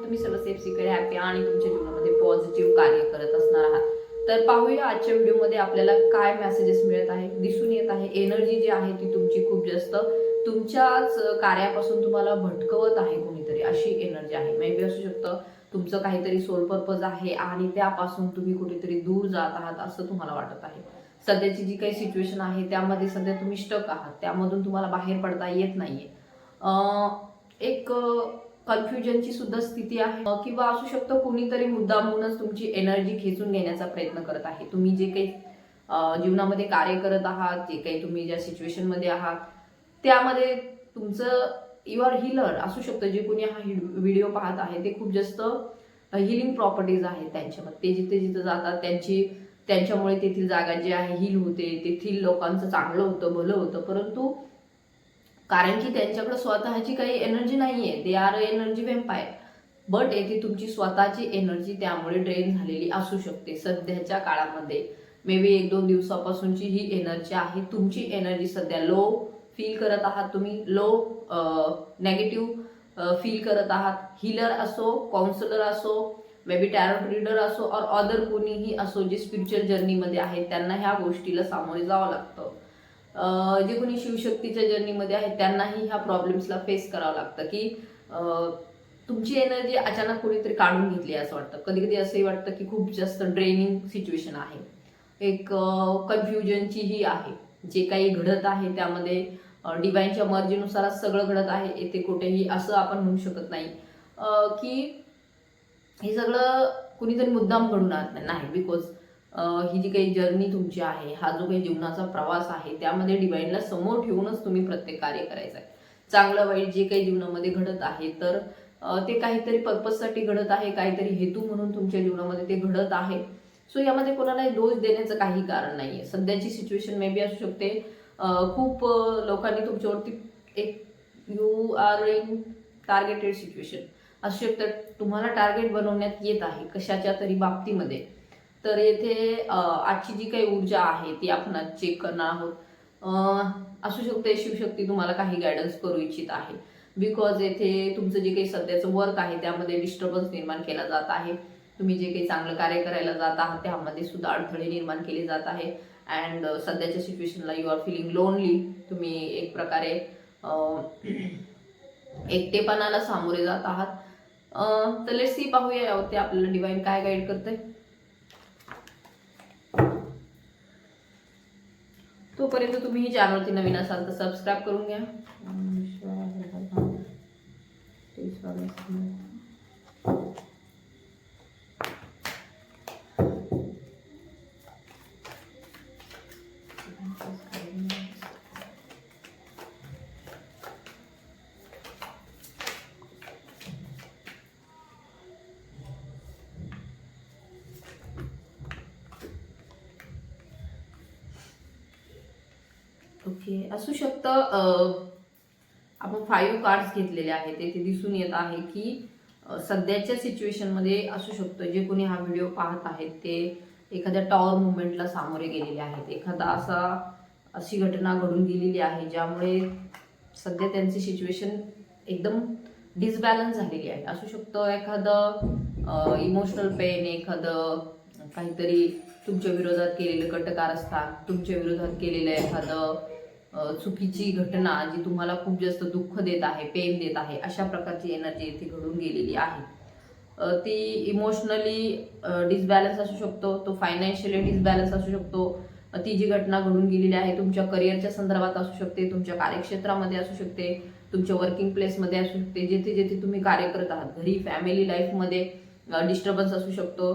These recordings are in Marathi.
तुम्ही सर्व सेफ सिक्युअर हॅपी आणि तुमच्या जीवनामध्ये पॉझिटिव्ह कार्य करत असणार आहात. तर पाहूया आजच्या व्हिडिओमध्ये आपल्याला काय मेसेजेस मिळत आहे. दिसून येत आहे एनर्जी जी आहे ती तुमची खूप जास्त तुमच्याच कार्यापासून तुम्हाला भटकवत आहे कोणीतरी, अशी एनर्जी आहे. मे बी असू शकतं तुमचं काहीतरी सोल पर्पज आहे आणि त्यापासून तुम्ही कुठेतरी दूर जात आहात असं तुम्हाला वाटत आहे. सध्याची जी काही सिच्युएशन आहे त्यामध्ये सध्या तुम्ही स्टक आहात, त्यामधून तुम्हाला बाहेर पडता येत नाहीये. एक कन्फ्युजनची सुद्धा स्थिती आहे किंवा असू शकतं कोणीतरी मुद्दामूनच तुमची एनर्जी खेचून घेण्याचा प्रयत्न करत आहे. तुम्ही जे काही जीवनामध्ये कार्य करत आहात, जे काही तुम्ही ज्या सिच्युएशन मध्ये आहात त्यामध्ये तुमचं यू आर हिलर असू शकतं. जे कोणी हा व्हिडिओ पाहत आहे ते खूप जास्त हिलिंग प्रॉपर्टीज आहेत त्यांच्यामध्ये. ते जिथे जिथे जातात त्यांच्यामुळे तेथील जागा जी आहे हिल होते, तेथील लोकांचं चांगलं होतं, भलं होतं. परंतु कारण की त्यांच्याकडे स्वतःची काही एनर्जी नाहीये, they are energy vampire. But येथे तुमची स्वतःची एनर्जी त्यामुळे ड्रेन झालेली असू शकते सध्याच्या काळामध्ये. मे बी 1-2 दिवसापासूनची ही एनर्जी आहे. तुमची एनर्जी सध्या लो फील करत आहात, तुम्ही लो नेगेटिव्ह फील करत आहात. हिलर असो, काउन्सिलर असो, मे बी टॅरोट रीडर असो और अदर कोणीही असो जे स्पिरिच्युअल जर्नीमध्ये आहेत, त्यांना ह्या गोष्टीला सामोरे जावं लागतं. जे कोणी शिवशक्तीच्या जर्नीमध्ये आहेत त्यांनाही ह्या प्रॉब्लेम्सला फेस करावं लागतं की तुमची एनर्जी अचानक कोणीतरी काढून घेतली असं वाटतं. कधी कधी असंही वाटतं की खूप जास्त ड्रेनिंग सिच्युएशन आहे. एक कन्फ्युजनचीही आहे. जे काही घडत आहे त्यामध्ये डिवाइनच्या मर्जीनुसारच सगळं घडत आहे. येथे कुठेही असं आपण म्हणू शकत नाही की हे सगळं कुणीतरी मुद्दाम घडून आणत नाही. बिकॉज ही जी काही जर्नी तुमची आहे, हा जो काही जीवनाचा प्रवास आहे, त्यामध्ये डिवाइनला समोर ठेवूनच तुम्ही प्रत्येक कार्य करायचं आहे. चांगलं वाईट जे काही जीवनामध्ये घडत आहे तर ते काहीतरी पर्पजसाठी घडत आहे, काहीतरी हेतू म्हणून तुमच्या जीवनामध्ये ते घडत आहे. सो यामध्ये कोणालाही दोष देण्याचं काही कारण नाहीये. सध्याची सिच्युएशन मे बी असू शकते खूप लोकांनी तुमच्यावरती एक you are in targeted situation असू शकतं. तुम्हाला टार्गेट बनवण्यात येत आहे कशाच्या तरी बाबतीमध्ये. तर येथे आजची जी काही ऊर्जा आहे ती आपण आज चेक करणार आहोत. असू शकते शिवशक्ती तुम्हाला काही गायडन्स करू इच्छित आहे. बिकॉज येथे तुमचं जे काही सध्याचं वर्क आहे त्यामध्ये डिस्टर्बन्स निर्माण केला जात आहे. तुम्ही जे काही चांगलं कार्य करायला जात आहात त्यामध्ये सुद्धा अडथळे निर्माण केले जात आहे. अँड सध्याच्या सिच्युएशनला यू आर फिलिंग लोनली. तुम्ही एक प्रकारे एकटेपणाला सामोरे जात आहात. तर लेट्स सी, पाहूया यावरती आपल्याला डिवाइन काय गाईड करते. तोपर्यंत तुम्ही ही चॅनलवरती नवीन असाल तर सबस्क्राईब करून घ्या. ओके, असू शकतं आपण 5 कार्ड्स घेतलेले आहेत. ते दिसून येत आहे की सध्याच्या सिच्युएशनमध्ये असू शकतं जे कोणी हा व्हिडिओ पाहत आहेत ते एखाद्या टॉवर मुवमेंटला सामोरे गेलेले आहेत. एखादा अशी घटना घडून गेलेली आहे ज्यामुळे सध्या त्यांची सिच्युएशन एकदम डिसबॅलन्स झालेली आहे. असू शकतं एखादं इमोशनल पेन, एखादं काहीतरी तुमच्या विरोधात केलेलं कटकारस्थान, तुमच्या विरोधात केलेलं एखादं चुकीची घटना जी तुम्हाला खूप जास्त दुःख देत आहे, पेन देत आहे, अशा प्रकारची एनर्जी इथे घडून गेलेली आहे. ती इमोशनली डिसबॅलन्स असू शकतो, तो फायनान्शियली डिसबॅलन्स असू शकतो. ती जी घटना घडून गेलेली आहे तुमच्या करिअरच्या संदर्भात असू शकते, तुमच्या कार्यक्षेत्रामध्ये असू शकते, तुमच्या वर्किंग प्लेसमध्ये असू शकते, जेथे जेथे तुम्ही कार्य करत आहात, घरी फॅमिली लाईफमध्ये डिस्टर्बन्स असू शकतो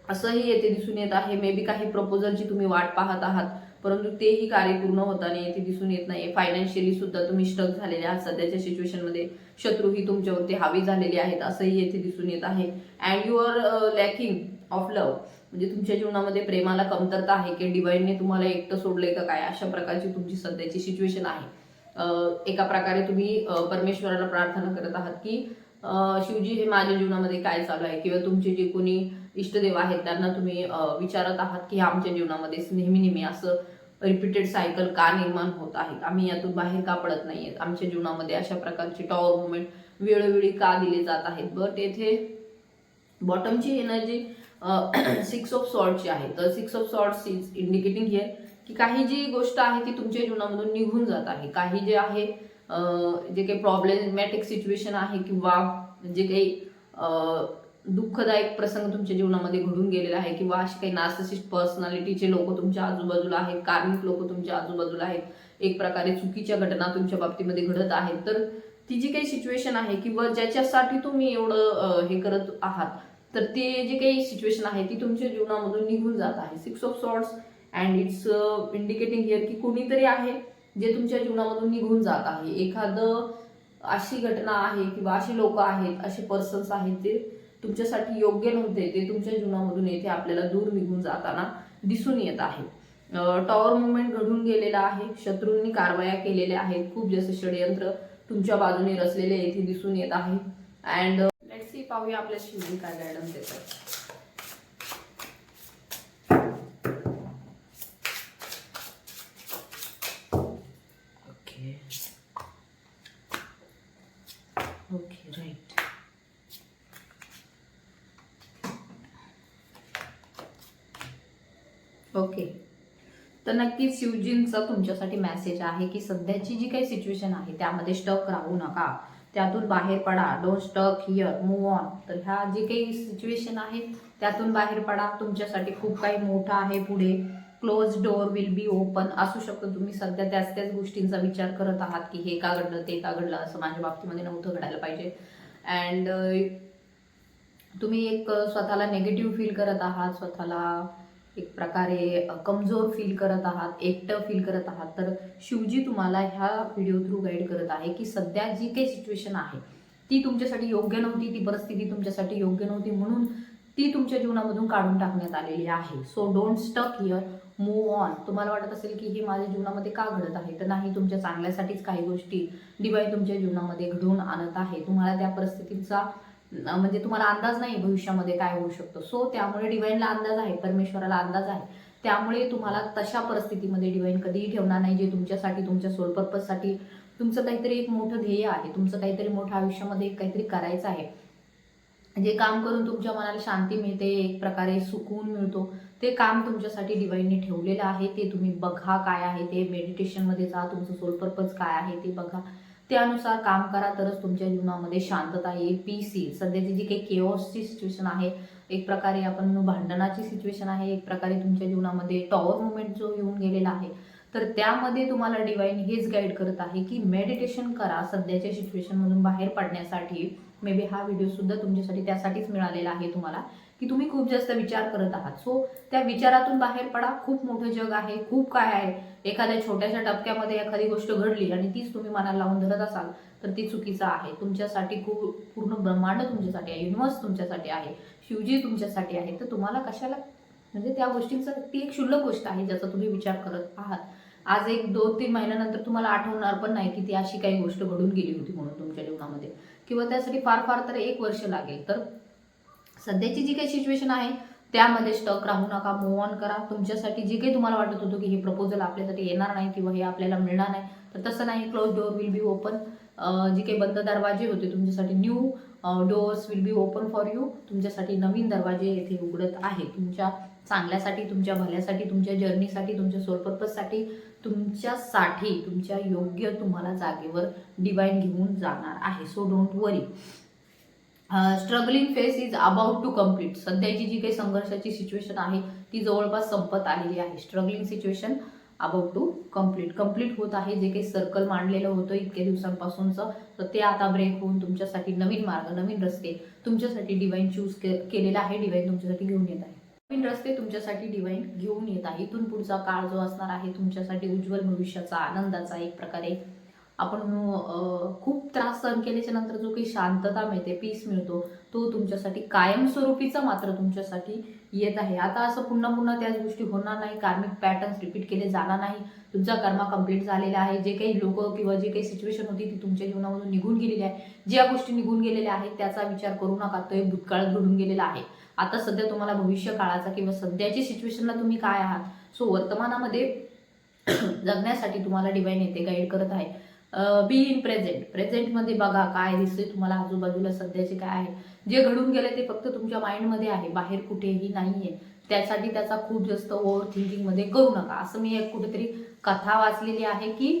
असंही येथे दिसून येत आहे. मे बी काही प्रपोजलची तुम्ही वाट पाहत आहात परंतु तेही कार्य पूर्ण होताना येथे दिसून येत नाही. फायनान्शियली सुद्धा तुम्ही स्टक झालेले आहात सध्याच्या सिच्युएशनमध्ये. शत्रूही तुमच्यावरती हावी झालेले आहेत असंही येथे दिसून येत आहे. And you are lacking of love, म्हणजे तुमच्या जीवनामध्ये प्रेमाला कमतरता आहे की डिवाइनने तुम्हाला एकटं सोडलंय का काय, अशा प्रकारची तुमची सध्याची सिच्युएशन आहे. एका प्रकारे तुम्ही परमेश्वराला प्रार्थना करत आहात की शिवजी हे माझ्या जीवनामध्ये काय चालू आहे, किंवा तुमचे जे कोणी इष्टदेव आहेत त्यांना तुम्ही विचारत आहात की आमच्या जीवनामध्ये नेहमी नेहमी असं रिपीटेड सायकल का निर्माण होत आहेत, आम्ही यातून बाहेर का पडत नाहीयेत, आमच्या जीवनामध्ये अशा प्रकारचे टॉवर मुवमेंट वेळोवेळी का दिले जात आहेत. बट येथे बॉटमची एनर्जी 6 ऑफ सॉर्डची आहे. तर 6 of swords is indicating here की काही जी गोष्ट आहे ती तुमच्या जीवनामधून निघून जात आहे. काही जे आहे जे काही प्रॉब्लेमॅटिक सिच्युएशन आहे किंवा जे काही दुःखदायक प्रसंग तुमच्या जीवनामध्ये घडून गेलेला आहे किंवा असे काही नार्सिसिस्ट पर्सनॅलिटीचे लोक तुमच्या आजूबाजूला आहेत, कार्मिक लोक तुमच्या आजूबाजूला आहेत, एक प्रकारे चुकीच्या घटना तुमच्या बाबतीमध्ये घडत आहेत. तर ती जी काही सिच्युएशन आहे किंवा ज्याच्यासाठी तुम्ही एवढं हे करत आहात, तर ते जे काही सिच्युएशन आहे ती तुमच्या जीवनामधून निघून जात आहे. 6 of swords and it's indicating here की कोणीतरी आहे जे तुमच्या जीवनामधून निघून जात आहे. एखादं अशी घटना आहे किंवा अशी लोक आहेत, असे पर्सन्स आहेत ते तुमच्यासाठी योग्य नव्हते, ते तुमच्या जीवनामधून येथे आपल्याला दूर निघून जाताना दिसून येत आहे. टॉवर मुवमेंट घडून गेलेला आहे, शत्रूंनी कारवाया केलेल्या आहेत, खूप जास्त षडयंत्र तुमच्या बाजूने रचलेले येथे दिसून येत आहे. अँड लेट्स सी, पाहूया आपल्या शिवजी काय गायडन्स देतात. Okay right. ओके, तर नक्कीच शिवजींचा तुमच्यासाठी मेसेज आहे की सध्याची जी काही सिच्युएशन आहे त्यामध्ये स्टक राहू नका, त्यातून बाहेर पडा. Don't stuck here, move on. तर ह्या जी काही सिच्युएशन आहे त्यातून बाहेर पडा, तुमच्यासाठी खूप काही मोठं आहे पुढे. Close door will be open असू शकतं. तुम्ही सध्या त्याच गोष्टींचा विचार करत आहात की हे का घडलं, ते का घडलं, असं माझ्या बाबतीमध्ये नव्हतं घडायला पाहिजे. अँड तुम्ही एक स्वतःला नेगेटिव्ह फील करत आहात, स्वतःला एक प्रकारे कमजोर फील करत आहात, एकटं फील करत आहात. तर शिवजी तुम्हाला ह्या व्हिडिओ थ्रू गाईड करत आहे की सध्या जी काही सिच्युएशन आहे ती तुमच्यासाठी योग्य नव्हती, ती परिस्थिती तुमच्यासाठी योग्य नव्हती, म्हणून ती तुमच्या जीवनामधून काढून टाकण्यात आलेली आहे. So don't stuck here, move on. तुम्हाला वाटत असेल की हे माझ्या जीवनामध्ये का घडत आहे, तर नाही, तुमच्या चांगल्यासाठीच काही गोष्टी डिवाइन तुमच्या जीवनामध्ये घडवून आणत आहे. तुम्हाला त्या परिस्थितीचा म्हणजे तुम्हाला अंदाज नाही भविष्यामध्ये काय होऊ शकतं. सो त्यामुळे डिवाइनला अंदाज आहे, परमेश्वराला अंदाज आहे, त्यामुळे तुम्हाला तशा परिस्थितीमध्ये डिवाइन कधीही ठेवणार नाही जे तुमच्यासाठी, तुमच्या सोल पर्पजसाठी, तुमचं काहीतरी एक मोठं ध्येय आहे, तुमचं काहीतरी मोठं आयुष्यामध्ये काहीतरी करायचं आहे, जे काम करून तुमच्या मनाला शांती मिळते, एक प्रकारे सुकून मिळतो, ते काम तुमच्यासाठी डिवाइनने ठेवलेलं आहे. ते तुम्ही बघा काय आहे ते, मेडिटेशनमध्ये जा, तुमचं सोल पर्पज काय आहे ते बघा, त्यानुसार काम करा, तरच तुमच्या जीवनामध्ये शांतता येईल, पीस येईल. सध्याची जी काही केओसची सिच्युएशन आहे, एक प्रकारे आपण भांडणाची सिच्युएशन आहे, एक प्रकारे तुमच्या जीवनामध्ये टॉवर मुवमेंट जो येऊन गेलेला आहे, तर त्यामध्ये तुम्हाला डिवाइन हेच गाईड करत आहे की मेडिटेशन करा सध्याच्या सिच्युएशनमधून बाहेर पडण्यासाठी. मे बी हा व्हिडिओ सुद्धा तुमच्यासाठी त्यासाठीच मिळालेला आहे तुम्हाला, की तुम्ही खूप जास्त विचार करत आहात. सो त्या विचारातून बाहेर पडा. खूप मोठं जग आहे, खूप काय आहे. एखाद्या छोट्याशा टप्प्यामध्ये एखादी गोष्ट घडली आणि तीच तुम्ही मनाला लावून धरत असाल तर ती चुकीचं आहे. तुमच्यासाठी खूप पूर्ण ब्रह्मांड तुमच्यासाठी आहे, युनिव्हर्स तुमच्यासाठी आहे, शिवजी तुमच्यासाठी आहे. तर तुम्हाला कशाला, म्हणजे त्या गोष्टींचं ती एक क्षुल्लक गोष्ट आहे ज्याचा तुम्ही विचार करत आहात. आज 1-2-3 महिन्यानंतर तुम्हाला आठवणार पण नाही की ती अशी काही गोष्ट घडून गेली होती म्हणून तुमच्या जीवनामध्ये, किंवा त्यासाठी फार फार तर 1 वर्ष लागेल. तर सध्याची जी काही सिच्युएशन आहे त्यामध्ये स्टक राहू नका, मूव्ह ऑन करा. तुमच्यासाठी जे काही तुम्हाला वाटत होतं की हे प्रपोजल आपल्यासाठी येणार नाही किंवा हे आपल्याला मिळणार नाही, तर तसं नाही. Close door will be open. जे काही बंद दरवाजे होते तुमच्यासाठी, new doors will be open for you. तुमच्यासाठी नवीन दरवाजे येथे उघडत आहे, तुमच्या चांगल्यासाठी, तुमच्या भल्यासाठी, तुमच्या जर्नीसाठी, तुमच्या सोल पर्पजसाठी, तुमच्यासाठी, तुमच्या योग्य तुम्हाला जागेवर डिवाइन घेऊन जाणार आहे. So don't worry. Struggling phase is about to complete. सध्याची जी काही संघर्षाची सिच्युएशन आहे ती जवळपास संपत आलेली आहे. Struggling situation about to complete होत आहे. जे काही सर्कल मांडलेलं होतं इतक्या दिवसांपासूनचं, तर ते आता ब्रेक होऊन तुमच्यासाठी नवीन मार्ग, नवीन रस्ते तुमच्यासाठी डिवाइन चूज केलेला आहे. डिवाइन तुमच्यासाठी घेऊन येत आहे, नवीन रस्ते तुमच्यासाठी डिवाइन घेऊन येत आहे. इथून पुढचा काळ जो असणार आहे तुमच्यासाठी उज्ज्वल भविष्याचा, आनंदाचा, एक प्रकारे आपण खूप त्रास सहन केल्याच्या नंतर जो काही शांतता मिळते, पीस मिळतो, तो तुमच्यासाठी कायमस्वरूपीचा मात्र तुमच्यासाठी येत आहे. आता असं पुन्हा पुन्हा त्याच गोष्टी होणार नाही, कार्मिक पॅटर्न्स रिपीट केले जाणार नाही. तुमचा कर्मा कंप्लीट झालेला आहे. जे काही लोक किंवा जे काही सिच्युएशन होती ती तुमच्या जीवनामधून निघून गेलेली आहे. ज्या गोष्टी निघून गेलेल्या आहेत त्याचा विचार करू नका, तो एक भूतकाळात घडून गेलेला आहे. आता सध्या तुम्हाला भविष्य काळाचा किंवा सध्याची सिच्युएशनला तुम्ही काय आहात, सो वर्तमानामध्ये जगण्यासाठी तुम्हाला डिवाइन येते, गाईड करत आहे. Be in present. प्रेझेंटमध्ये बघा काय दिसते तुम्हाला आजूबाजूला सध्याचे काय आहे. जे घडून गेले ते फक्त तुमच्या माइंडमध्ये आहे, बाहेर कुठेही नाहीये. त्यासाठी त्याचा खूप जास्त ओव्हर थिंकिंगमध्ये करू नका. असं मी एक कुठेतरी कथा वाचलेली आहे की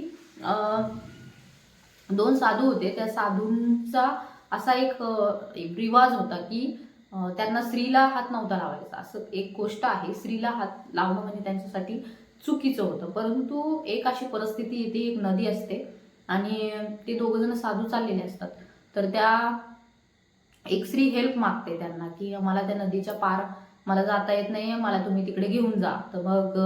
2 साधू होते. त्या साधूंचा असा एक रिवाज होता की त्यांना स्त्रीला हात नव्हता लावायचा. असं एक गोष्ट आहे. स्त्रीला हात लावणं म्हणजे त्यांच्यासाठी चुकीचं होतं. परंतु एक अशी परिस्थिती येते, एक नदी असते आणि ते दोघं जण साधू चाललेले असतात. तर त्या एक स्त्री हेल्प मागते त्यांना की मला त्या नदीच्या पार मला जाता येत नाहीये, मला तुम्ही तिकडे घेऊन जा. तर मग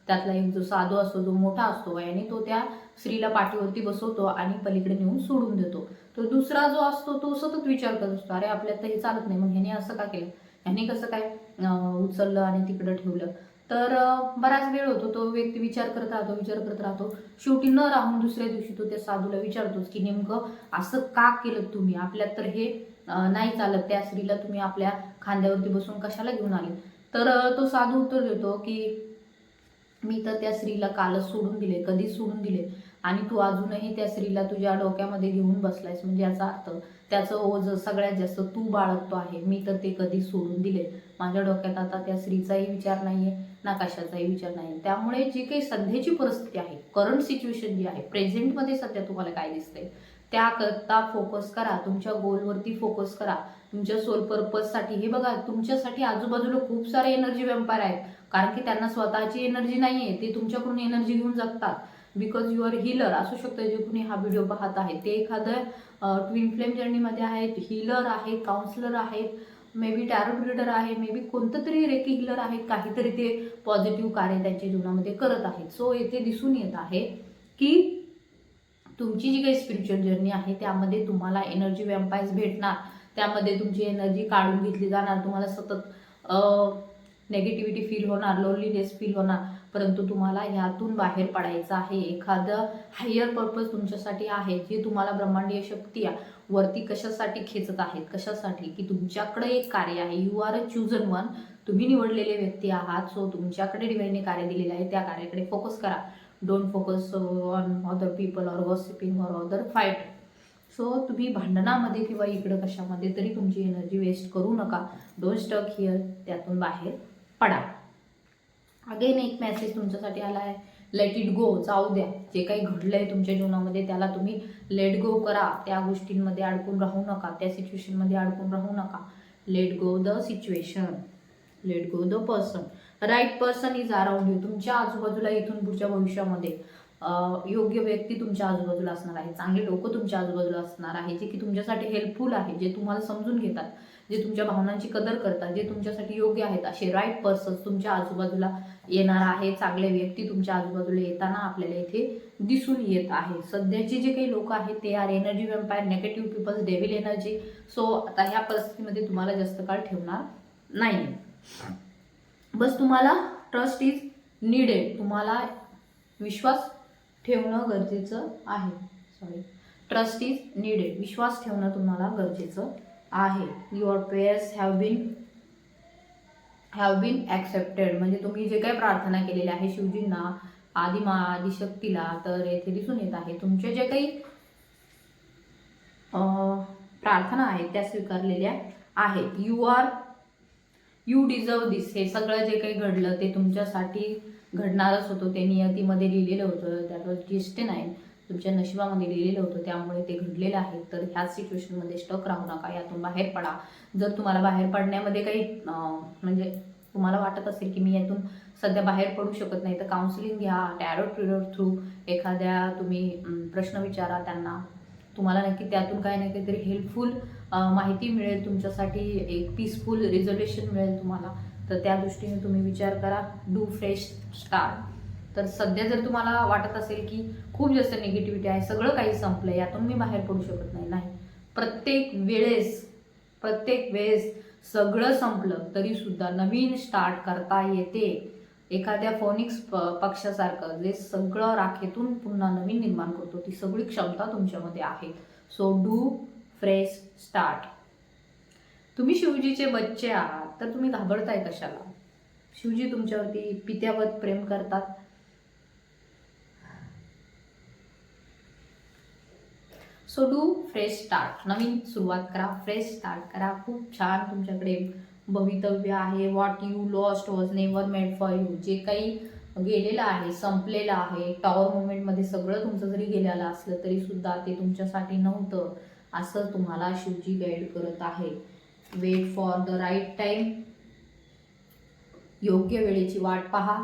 त्यातला एक जो साधू असतो, जो मोठा असतो वयाने, तो त्या स्त्रीला पाठीवरती बसवतो आणि पलीकडे नेऊन सोडून देतो. तर दुसरा जो असतो तो सतत विचार करत असतो, अरे आपल्यात तर हे चालत नाही, मग ह्याने असं का केलं, ह्याने कसं काय उचललं आणि तिकडं ठेवलं. तर बराच वेळ होतो, तो व्यक्ती विचार करत राहतो. शेवटी न राहून दुसऱ्या दिवशी तो त्या साधूला विचारतोच की नेमकं असं का केलं तुम्ही, आपल्यात तर हे नाही चालत, त्या स्त्रीला तुम्ही आपल्या खांद्यावरती बसून कशाला घेऊन आले. तर तो साधू उत्तर देतो की मी तर त्या स्त्रीला कालच सोडून दिले, कधीच सोडून दिले आणि तू अजूनही त्या स्त्रीला तुझ्या डोक्यामध्ये घेऊन बसलायस, म्हणजे याचा अर्थ त्याचं ओझं सगळ्यात जास्त तू बाळगतो आहे. मी तर ते कधीच सोडून दिले. माझ्या डोक्यात आता त्या स्त्रीचाही विचार नाहीये, ना कशाचाही विचार नाही. त्यामुळे जी काही सध्याची परिस्थिती आहे, करंट सिच्युएशन जी आहे, प्रेझेंटमध्ये सध्या तुम्हाला काय दिसतंय त्याकरता फोकस करा. तुमच्या गोलवरती फोकस करा, तुमच्या सोल पर्पजसाठी. हे बघा, तुमच्यासाठी आजूबाजूला खूप सारे एनर्जी व्यापार आहेत, कारण की त्यांना स्वतःची एनर्जी नाहीये, ते तुमच्याकडून एनर्जी घेऊन जगतात. बिकॉज यू आर हिलर असू शकतं. जे कुणी हा व्हिडिओ पाहत आहे ते एखादं ट्विन फ्लेम जर्नीमध्ये आहेत, हिलर आहेत, काउन्सिलर आहेत, मे बी टॅरोट रीडर आहे, मे बी कोणतं तरी रेकी हिलर आहेत, काहीतरी ते पॉझिटिव्ह कार्य त्यांच्या जीवनामध्ये करत आहेत. सो येथे दिसून येत आहे की तुमची जी काही स्पिरिच्युअल जर्नी आहे त्यामध्ये तुम्हाला एनर्जी व्हॅम्पायर्स भेटणार, त्यामध्ये तुमची एनर्जी काढून घेतली जाणार, तुम्हाला सतत नेगेटिव्हिटी फील होणार, लोनलीनेस फील होणार. परंतु तुम्हाला ह्यातून बाहेर पडायचं आहे. एखादं हायर पर्पज तुमच्यासाठी आहे, जे तुम्हाला ब्रह्मांडीय शक्ती वरती कशासाठी खेचत आहेत, कशासाठी की तुमच्याकडे एक कार्य आहे. You are a chosen one, तुम्ही निवडलेले व्यक्ती आहात. सो तुमच्याकडे डिवाइनने कार्य दिलेले आहे, त्या कार्याकडे फोकस करा. Don't focus on other people or gossiping or other fight. So तुम्ही भांडणामध्ये किंवा इकडं कशामध्ये तरी तुमची एनर्जी वेस्ट करू नका. डोंट स्टक हिअर, त्यातून बाहेर पडा. अगेन एक मेसेज तुमच्यासाठी आला आहे, लेट इट गो, जाऊ द्या. जे काही घडलंय तुमच्या जीवनामध्ये त्याला तुम्ही लेट गो करा. त्या गोष्टींमध्ये अडकून राहू नका, त्या सिच्युएशनमध्ये अडकून राहू नका. Let go the situation, let go the person. Right person is around you. तुमच्या आजूबाजूला इथून पुढच्या भविष्यामध्ये योग्य व्यक्ती तुमच्या आजूबाजूला असणार आहे, चांगले लोक तुमच्या आजूबाजूला असणार आहे, जे की तुमच्यासाठी हेल्पफुल आहे, जे तुम्हाला समजून घेतात, जे तुमच्या भावनांची कदर करतात, जे तुमच्यासाठी योग्य आहेत. असे राईट पर्सन्स तुमच्या आजूबाजूला येणार आहे. चांगले व्यक्ती तुमच्या आजूबाजूला येताना आपल्याला इथे दिसून येत आहे. सध्याचे जे काही लोक आहेत ते are energy vampire, negative peoples, devil energy. So आता ह्या परिस्थितीमध्ये तुम्हाला जास्त काळ ठेवणार नाही. बस तुम्हाला ट्रस्ट इज नीडेड, तुम्हाला विश्वास ठेवणं गरजेचं आहे. ट्रस्ट इज नीडेड, विश्वास ठेवणं तुम्हाला गरजेचं आहे. Your prayers have been accepted, म्हणजे तुम्ही जे काही प्रार्थना केलेल्या आहे शिवजींना, आदिशक्तीला, तर येथे दिसून येत आहे तुमचे जे काही प्रार्थना आहेत त्या स्वीकारलेल्या आहेत. यू डिझर्व दिस. हे सगळं जे काही घडलं ते तुमच्यासाठी घडणारच होतं, ते नियतीमध्ये लिहिलेलं होतं, दॅट वॉज डेस्टिनाइड, तुमच्या नशिबामध्ये लिहिलेलं होतं, त्यामुळे ते घडलेलं आहे. तर ह्याच सिच्युएशनमध्ये स्टक राहू नका, यातून बाहेर पडा. जर तुम्हाला बाहेर पडण्यामध्ये काही म्हणजे तुम्हाला वाटत असेल की मी यातून सध्या बाहेर पडू शकत नाही, तर काउन्सिलिंग घ्या, टॅरोट रीडर थ्रू एखाद्या तुम्ही प्रश्न विचारा त्यांना, तुम्हाला नक्की त्यातून काही ना काहीतरी हेल्पफुल माहिती मिळेल, तुमच्यासाठी एक पीसफुल रिझोल्युशन मिळेल तुम्हाला. तर त्या दृष्टीने तुम्ही विचार करा. Do fresh start. तर सध्या जर तुम्हाला वाटत असेल की खूप जास्त निगेटिव्हिटी आहे, सगळं काही संपलं, यातून मी बाहेर पडू शकत नाही, प्रत्येक वेळेस सगळं संपलं तरी सुद्धा नवीन स्टार्ट करता येते. एखाद्या फोनिक्स पक्षासारखं जे सगळं राखेतून पुन्हा नवीन निर्माण करतो, ती सगळी क्षमता तुमच्यामध्ये आहे. So do fresh start. तुम्ही शिवजीचे बच्चे आहात, तर तुम्ही घाबरताय कशाला? शिवजी तुमच्यावरती पित्यावत प्रेम करतात. सो डू फ्रेश स्टार्ट, नवीन सुरुवात करा, फ्रेश स्टार्ट करा. खूप छान तुमच्याकडे भवितव्य आहे. What you lost was never made for you. जे काही गेलेलं आहे, संपलेलं आहे, टॉवर मुवमेंटमध्ये सगळं तुमचं जरी गेलेलं असलं तरी सुद्धा ते तुमच्यासाठी नव्हतं, असं तुम्हाला शिवजी गाईड करत आहे. Wait for the right time. योग्य वेळेची वाट पहा.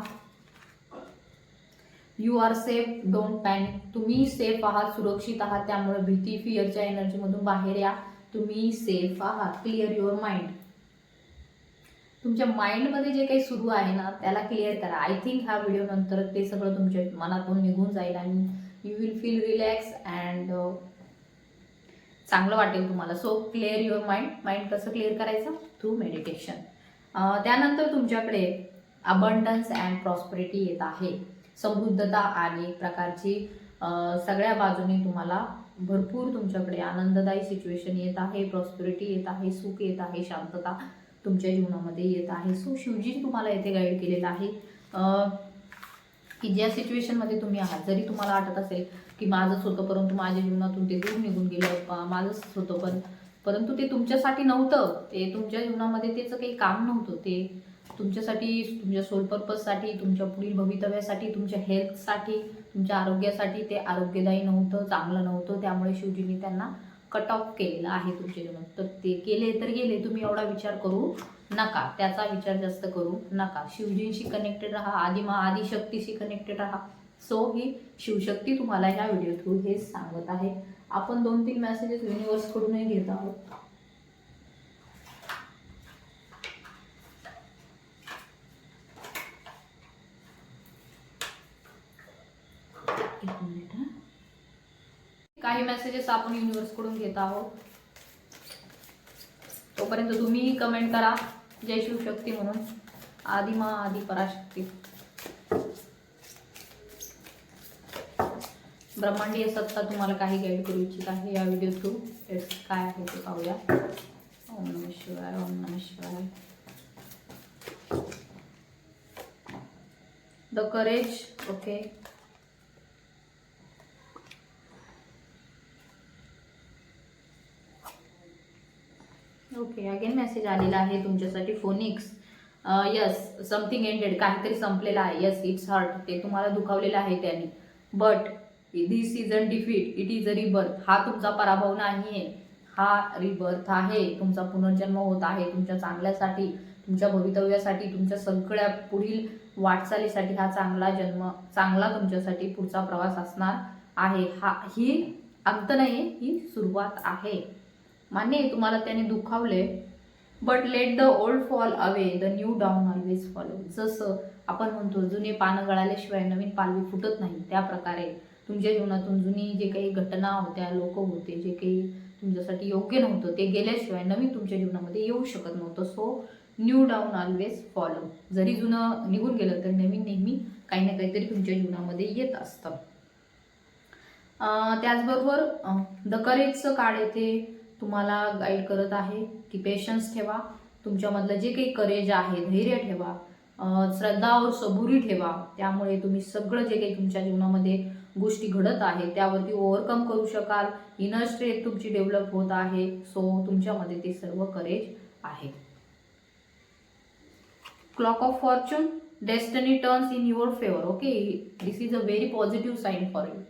You are safe, don't panic. तुम्ही सेफ आहात, सुरक्षित आहात, त्यामुळे भीती, फिअरच्या एनर्जीमधून बाहेर या. तुम्ही सेफ आहात. Clear your mind. तुमच्या माइंडमध्ये जे काही सुरू आहे ना त्याला क्लिअर करा. आय थिंक ह्या व्हिडिओ नंतर ते सगळं तुमच्या मनातून निघून जाईल आणि you will feel relax and चांगलं वाटेल तुम्हाला. So clear your mind. Mind कसं क्लिअर करायचं? Through meditation. त्यानंतर तुमच्याकडे अबंडन्स अँड प्रॉस्पेरिटी येत आहे. समृद्धता आणि एक प्रकारची सगळ्या बाजूने तुम्हाला भरपूर तुमच्याकडे आनंददायी सिच्युएशन येत आहे, प्रॉस्पेरिटी येत आहे, सुख येत आहे, शांतता तुमच्या जीवनामध्ये येत आहे. सो शिवजी तुम्हाला येथे गाईड केलेलं आहे की ज्या सिच्युएशनमध्ये तुम्ही आहात, जरी तुम्हाला वाटत असेल की माझंच होतं परंतु माझ्या जीवनातून ते दूर निघून गेलं, माझंच होतं परंतु ते तुमच्यासाठी नव्हतं, ते तुमच्या जीवनामध्ये त्याचं काही काम नव्हतं, ते तुमच्यासाठी, तुमच्या सोल पर्पजसाठी, तुमच्या पुढील भवितव्यासाठी, तुमच्या हेल्थसाठी, तुमच्या आरोग्यासाठी ते आरोग्यदायी नव्हतं, चांगलं नव्हतं. त्यामुळे शिवजींनी त्यांना कट ऑफ केलेलं आहे तुमच्या जीवनात. तर ते गेले तर गेले, तुम्ही एवढा विचार करू नका, त्याचा विचार जास्त करू नका. शिवजींशी कनेक्टेड राहा, आदिशक्तीशी कनेक्टेड राहा. सो ही शिवशक्ती तुम्हाला ह्या व्हिडिओ थ्रू हे सांगत आहे. आपण 2-3 मेसेजेस युनिवर्स कडूनही घेत आहोत. काही मेसेजेस आपण युनिवर्स कडून घेत आहोत. तोपर्यंत तुम्ही कमेंट करा जय शिवशक्ती म्हणून. आदिमा आदि पराशक्ती. ब्रह्मांडीय सत्ता तुम्हाला काही गाईड करू इच्छित आहे या व्हिडिओ थ्रू. काय आहे ते पाहूया. ओम नमः शिवाय, ओम नमः शिवाय. The courage. Okay. Okay, again message आलेला आहे तुमच्यासाठी. फोनिक्स. Yes, something ended. काहीतरी संपलेलं आहे. Yes, it's hurt. ते तुम्हाला दुखावलेलं आहे त्याने. But this is a defeat, it is a rebirth. हा तुमचा पराभव नाहीये, हा रिबर्थ आहे. तुमचा पुनर्जन्म होत आहे तुमच्या चांगल्यासाठी, तुमच्या भवितव्यासाठी, तुमच्या सगळ्या पुढील वाटचालीसाठी. हा चांगला तुमच्यासाठी पुढचा प्रवास असणार आहे. ही अंत नाही, ही सुरुवात आहे. मान्य आहे तुम्हाला त्याने दुखावले, but let the old fall away, the new dawn always follow. जसं आपण म्हणतो जुने पानं गळाल्याशिवाय नवीन पालवी फुटत नाही, त्या प्रकारे तुमच्या जीवनातून जुनी जे काही घटना होत्या, लोक होते, जे काही तुमच्यासाठी योग्य नव्हतं ते गेल्याशिवाय नवीन तुमच्या जीवनामध्ये येऊ शकत नव्हतं. So new dawn always follow. जरी जुनं निघून गेलं तर नवीन नेहमी काही ना काहीतरी तुमच्या जीवनामध्ये येत असतं. त्याचबरोबर द करेजचं कार्ड येथे तुम्हाला गाईड करत आहे की पेशन्स ठेवा. तुमच्यामधलं जे काही करेज आहे, धैर्य ठेवा, श्रद्धा और सबुरी ठेवा. त्यामुळे तुम्ही सगळं जे काही तुमच्या जीवनामध्ये गोष्टी घडत आहेत त्यावरती ओव्हरकम करू शकाल. इनर स्ट्रेंथ तुमची डेव्हलप होत आहे. सो तुमच्यामध्ये ते सर्व करेज आहे. Clock of fortune. Destiny turns in your favour. Okay, this is a very positive sign for you.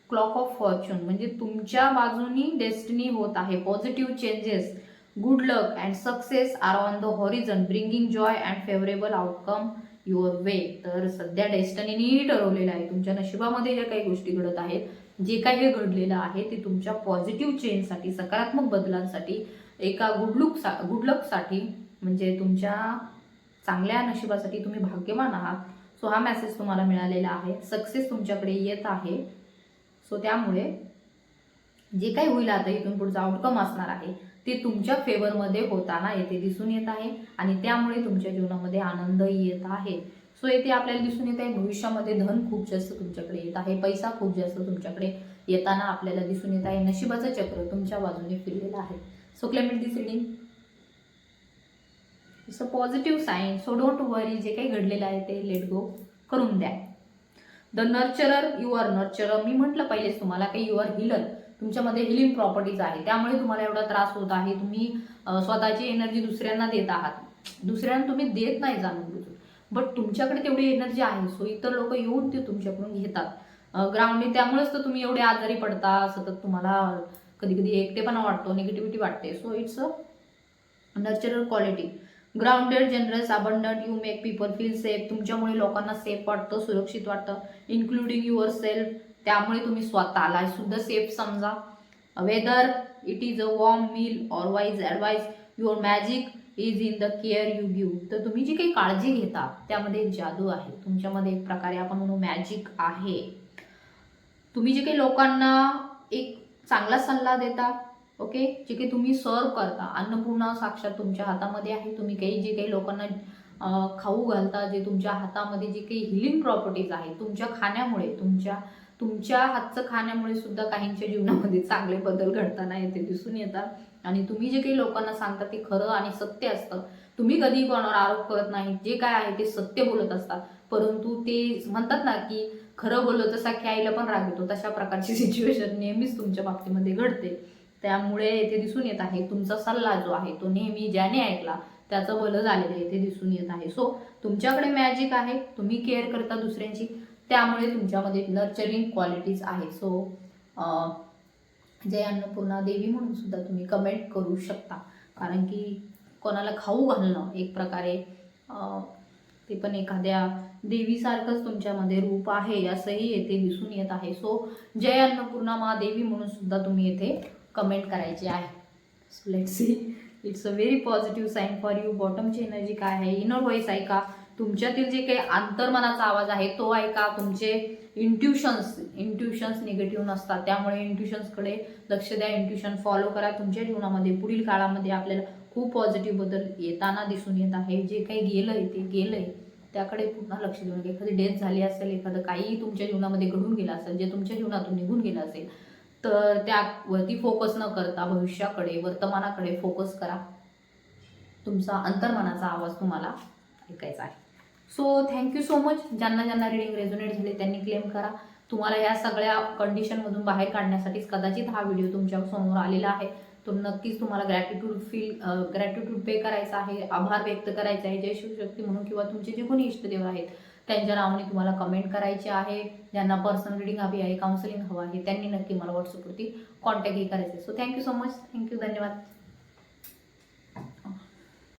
Clock of fortune म्हणजे तुमच्या बाजूनी डेस्टिनी होत आहे. Positive changes, good luck and success are on the horizon, bringing joy and favourable outcome your way. तर सध्या डेस्टिनीनी ठरवलेलं आहे. तुमच्या नशिबामध्ये ज्या काही गोष्टी घडत आहेत, जे काही हे घडलेलं आहे ते तुमच्या पॉझिटिव्ह चेंजसाठी, सकारात्मक बदलांसाठी, एका गुड लकसाठी, म्हणजे तुमच्या चांगल्या नशिबासाठी तुम्ही भाग्यवान आहात. सो हा मेसेज तुम्हाला मिळालेला आहे. सक्सेस तुमच्याकडे येत आहे. सो त्यामुळे जे काही होईल आता इथून पुढचा आउटकम असणार आहे ते तुमच्या फेवरमध्ये होताना येथे दिसून येत आहे आणि त्यामुळे तुमच्या जीवनामध्ये आनंदही येत आहे. सो येथे आपल्याला दिसून येत आहे भविष्यामध्ये धन खूप जास्त तुमच्याकडे येत आहे, पैसा खूप जास्त तुमच्याकडे येताना आपल्याला दिसून येत आहे. नशिबाचं चक्र तुमच्या बाजूने फिरलेलं आहे. So claim it this reading. It's a positive sign. So don't worry. जे काही घडलेलं आहे ते लेट गो करून द्या. The nurturer. You are nurturer. मी म्हटलं पहिलेच तुम्हाला की यू आर हिलर. तुमच्यामध्ये हिलिंग प्रॉपर्टीज आहे, त्यामुळे तुम्हाला एवढा त्रास होत आहे. तुम्ही स्वतःची एनर्जी दुसऱ्यांना देत आहात, दुसऱ्यांना तुम्ही देत नाही जाणून बुजून, बट तुमच्याकडे तेवढी एनर्जी आहे. सो इतर लोक येऊन ते तुमच्याकडून घेतात ग्राउंडने. त्यामुळेच तर तुम्ही एवढे आजारी पडता, सतत तुम्हाला कधी कधी एकटेपणा वाटतो, निगेटिव्हिटी वाटते. So it's a nurturing quality. Grounded, generous, abundant, you make people feel safe. तुमच्यामुळे लोकांना सेफ वाटतं, सुरक्षित वाटतं, इन्क्लुडिंग युअर सेल्फ. त्यामुळे तुम्ही स्वतःला सुद्धा सेफ समजा. Whether it is a warm meal or wise advice, your magic is in the care you give. तर तुम्ही जी काही काळजी घेता त्यामध्ये एक जादू आहे तुमच्यामध्ये, एक प्रकारे आपण म्हणू मॅजिक आहे. तुम्ही जे काही लोकांना एक चांगला सल्ला देता, ओके, जे काही तुम्ही सर्व करता, अन्नपूर्णा साक्षात तुमच्या हातामध्ये आहे. तुम्ही जे काही लोकांना खाऊ घालता, जे तुमच्या हातामध्ये जे काही हिलिंग प्रॉपर्टीज आहे, तुमच्या खाण्यामुळे, तुमच्या हातचं खाण्यामुळे सुद्धा काहींच्या जीवनामध्ये चांगले बदल घडताना येते, दिसून येतात. आणि तुम्ही जे काही लोकांना सांगता ते खरं आणि सत्य असतं. तुम्ही कधी कोणावर आरोप करत नाही, जे काय आहे ते सत्य बोलत असतात. परंतु ते म्हणतात ना की खरं बोललं तसा आईला पण राग येतो, तशा प्रकारची सिच्युएशन नेहमीच तुमच्या बाबतीमध्ये घडते. त्यामुळे येथे दिसून येत आहे तुमचा सल्ला जो आहे तो नेहमी ज्याने ऐकला त्याचं भलं झालेलं येथे दिसून येत आहे. सो तुमच्याकडे मॅजिक आहे, तुम्ही केअर करता दुसऱ्यांची, त्यामुळे तुमच्यामध्ये नर्चरिंग क्वालिटीज आहे. सो जय अन्नपूर्णा देवी म्हणून सुद्धा तुम्ही कमेंट करू शकता, कारण की कोणाला खाऊ घालणं एक प्रकारे ते पण एखाद्या देवीसारखंच तुमच्यामध्ये रूप आहे असंही येथे दिसून येत आहे. सो जय अन्नपूर्णा महादेवी म्हणून सुद्धा तुम्ही येथे कमेंट करायचे आहे. So lets see, it's a very positive sign for you. बॉटमची एनर्जी काय आहे, इनर व्हॉइस ऐका, तुमच्यातील जे काही अंतर्मनाचा आवाज आहे तो ऐका. तुमचे इंट्युशन्स निगेटिव्ह नसतात, त्यामुळे इंट्युशन्सकडे लक्ष द्या, इंट्युशन फॉलो करा. तुमच्या जीवनामध्ये पुढील काळामध्ये आपल्याला खूप पॉझिटिव्ह बदल येताना दिसून येत आहे. जे काही गेलंय ते गेलंय, त्याकडे पुन्हा लक्ष देऊन. एखादी डेथ झाली असेल, एखादं काहीही तुमच्या जीवनामध्ये घडून गेलं असेल, जे तुमच्या जीवनातून निघून गेलं असेल, तर त्यावरती फोकस न करता भविष्याकडे, वर्तमानाकडे फोकस करा. तुमचा अंतर्मनाचा आवाज तुम्हाला ऐकायचा आहे. So thank you so much. ज्यांना ज्यांना रिडिंग रेझोनेट झाले त्यांनी क्लेम करा. तुम्हाला या सगळ्या कंडिशनमधून बाहेर काढण्यासाठीच कदाचित हा व्हिडिओ तुमच्या समोर आलेला आहे. तो नक्कीच तुम्हाला ग्रॅटिट्यूड पे करायचा आहे, आभार व्यक्त करायचा आहे जय शिवशक्ती म्हणून, किंवा तुमचे जे कोणी इष्टदेव आहेत त्यांच्या नावाने तुम्हाला कमेंट करायचे आहे. ज्यांना पर्सनल रिडिंग हवी आहे, काउन्सिलिंग हवं आहे, त्यांनी नक्की मला व्हॉट्सअपवरती कॉन्टॅक्टही करायचे. So thank you so much. Thank you, धन्यवाद.